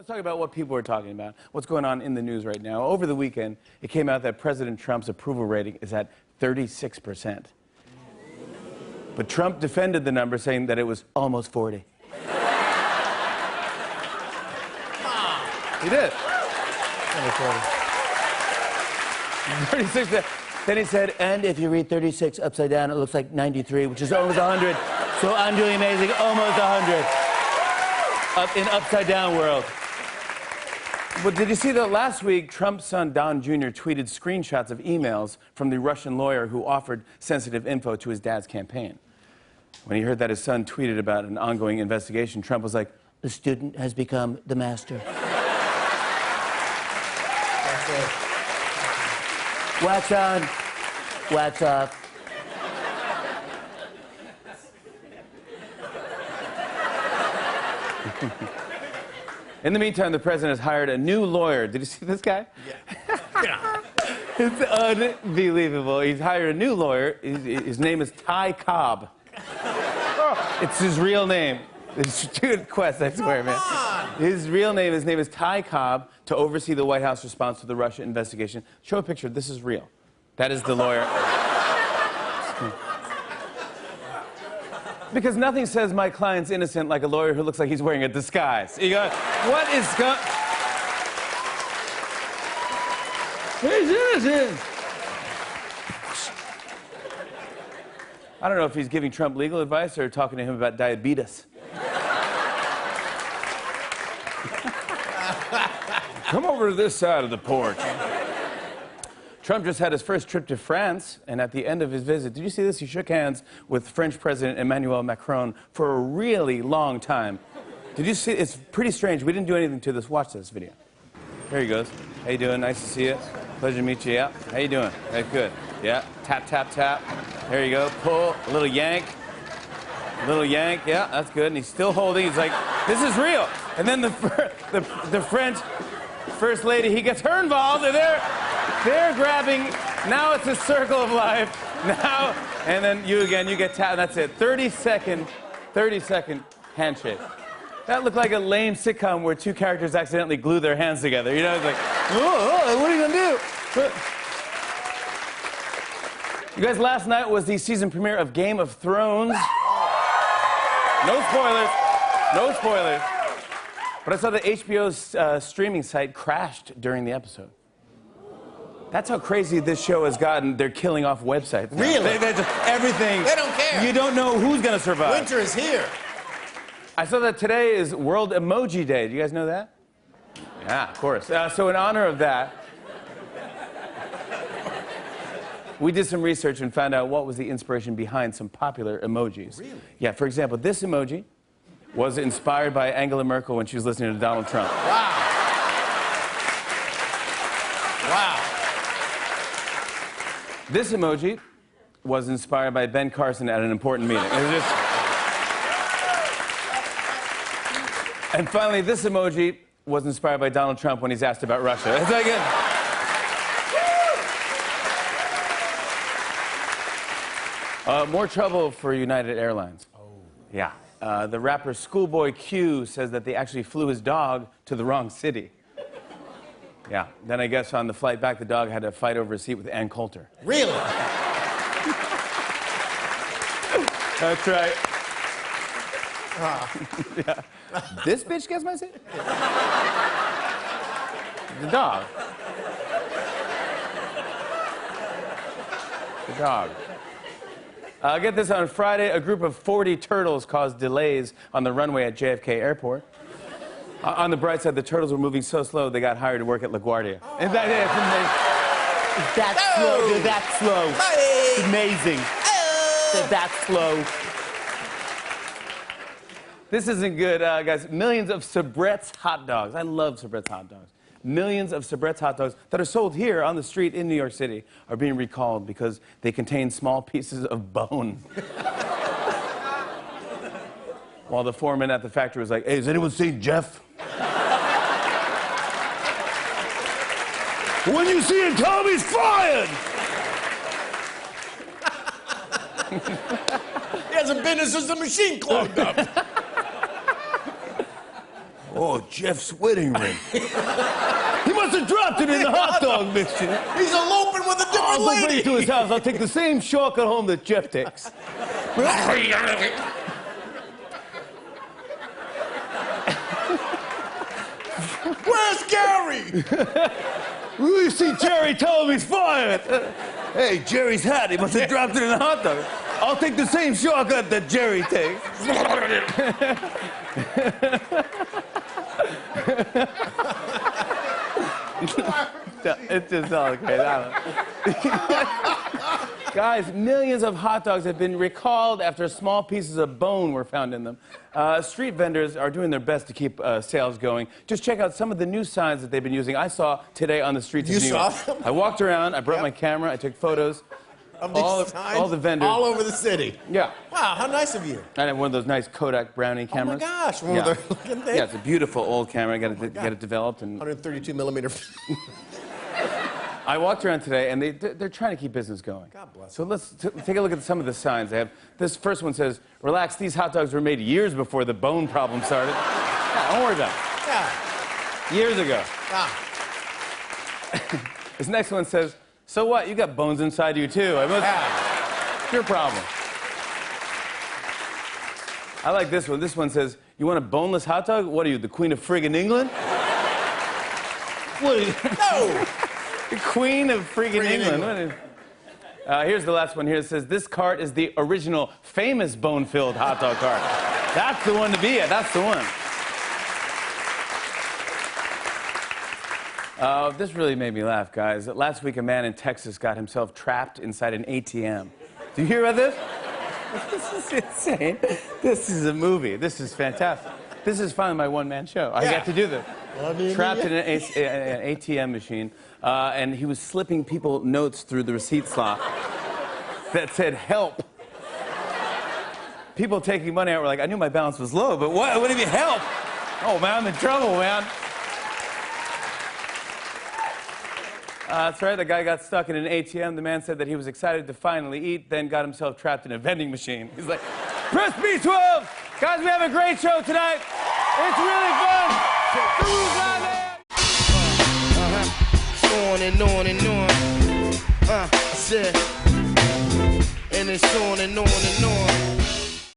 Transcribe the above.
Let's talk about what people are talking about, what's going on in the news right now. Over the weekend, it came out that President Trump's approval rating is at 36%. But Trump defended the number, saying that it was almost 40. He did. 36. Then he said, and if you read 36 upside down, it looks like 93, which is almost 100. So I'm doing amazing, almost 100. In upside down world. But did you see that last week, Trump's son, Don Jr., tweeted screenshots of emails from the Russian lawyer who offered sensitive info to his dad's campaign? When he heard that his son tweeted about an ongoing investigation, Trump was like, the student has become the master. That's it. Wax on, wax off. In the meantime, the president has hired a new lawyer. Did you see this guy? Yeah. It's unbelievable. He's hired a new lawyer. His name is Ty Cobb. It's his real name. It's Stuart Quest, I swear, man. His name is Ty Cobb, to oversee the White House response to the Russia investigation. Show a picture. This is real. That is the lawyer. Because nothing says my client's innocent like a lawyer who looks like he's wearing a disguise. You go, what is going... He's innocent! I don't know if he's giving Trump legal advice or talking to him about diabetes. Come over to this side of the porch. Trump just had his first trip to France, and at the end of his visit, did you see this? He shook hands with French President Emmanuel Macron for a really long time. Did you see? It's pretty strange. We didn't do anything to this. Watch this video. There he goes. How you doing? Nice to see you. Pleasure to meet you. Yeah. How you doing? Hey, good. Yeah. Tap, tap, tap. There you go. Pull. A little yank. A little yank. Yeah, that's good. And he's still holding. He's like, this is real. And then the French First Lady, he gets her involved, and they're grabbing. Now it's a circle of life. Now, and then you again, you get tapped. That's it. 30-second handshake. That looked like a lame sitcom where two characters accidentally glue their hands together. You know, it's like, oh, what are you gonna do? You guys, last night was the season premiere of Game of Thrones. No spoilers. No spoilers. But I saw that HBO's streaming site crashed during the episode. That's how crazy this show has gotten. They're killing off websites now. Really? They just, everything. They don't care. You don't know who's going to survive. Winter is here. I saw that today is World Emoji Day. Do you guys know that? Yeah, of course. So in honor of that, we did some research and found out what was the inspiration behind some popular emojis. Really? Yeah, for example, this emoji was inspired by Angela Merkel when she was listening to Donald Trump. Wow. Wow. This emoji was inspired by Ben Carson at an important meeting. It was just... And finally, this emoji was inspired by Donald Trump when he's asked about Russia. It's like more trouble for United Airlines. Oh. Yeah. The rapper Schoolboy Q says that they actually flew his dog to the wrong city. Yeah. Then I guess on the flight back, the dog had to fight over a seat with Ann Coulter. Really? That's right. Yeah. This bitch gets my seat? The dog. The dog. Get this, on Friday, a group of 40 turtles caused delays on the runway at JFK Airport. On the bright side, the turtles were moving so slow, they got hired to work at LaGuardia. Oh. And that is amazing. That's slow. They're that slow. It's amazing. They're that slow. This isn't good, guys. Millions of Sabrett's hot dogs. I love Sabrett's hot dogs. Millions of Sabrett's hot dogs that are sold here on the street in New York City are being recalled because they contain small pieces of bone. While the foreman at the factory was like, hey, has anyone seen Jeff? When you see him, tell him he's fired! He hasn't been here since the machine clogged up. Oh, Oh, Jeff's wedding ring. He must have dropped it in the hot dog mixture. He's eloping with a different I'll bring lady. it to his house. I'll take the same shortcut home that Jeff takes. Where's Gary? You see Jerry, tell him he's fired. Hey, Jerry's hat. He must have dropped it in the hot dog. I'll take the same shortcut that Jerry takes. It's just all crazy. Guys, millions of hot dogs have been recalled after small pieces of bone were found in them. Street vendors are doing their best to keep sales going. Just check out some of the new signs that they've been using. I saw today on the streets of New York. You saw them? I walked around, I brought my camera, I took photos. Of these all signs the vendors. all over the city. Yeah. Wow, how nice of you. I have one of those nice Kodak Brownie cameras. Oh my gosh, one Yeah. of the looking things. Yeah, it's a beautiful old camera. I got to get it developed. And 132 millimeter. I walked around today, and they're trying to keep business going. God bless So let's take a look at some of the signs they have. This first one says, "Relax, these hot dogs were made years before the bone problem started." Yeah, don't worry about it. Yeah. Years ago. Ah. This next one says, "So what? You got bones inside you too. It's your problem." I like this one. This one says, "You want a boneless hot dog? What are you, the Queen of friggin' England?" What are you? No. The Queen of friggin' Friggin' England. England. What is... Here's the last one here. It says, "This cart is the original famous bone-filled hot dog cart." That's the one to be at. That's the one. This really made me laugh, guys. Last week, a man in Texas got himself trapped inside an ATM. Do you hear about this? This is insane. This is a movie. This is fantastic. This is finally my one-man show. I get to do this. Trapped in an ATM machine, and he was slipping people notes through the receipt slot that said, "Help." People taking money out were like, "I knew my balance was low, but what do you mean, help?" "Oh, man, I'm in trouble, man." That's right, the guy got stuck in an ATM. The man said that he was excited to finally eat, then got himself trapped in a vending machine. He's like, "Press B12! Guys, we have a great show tonight. It's really fun. Who's on there?" On and on and on. I said, and it's on and on and on.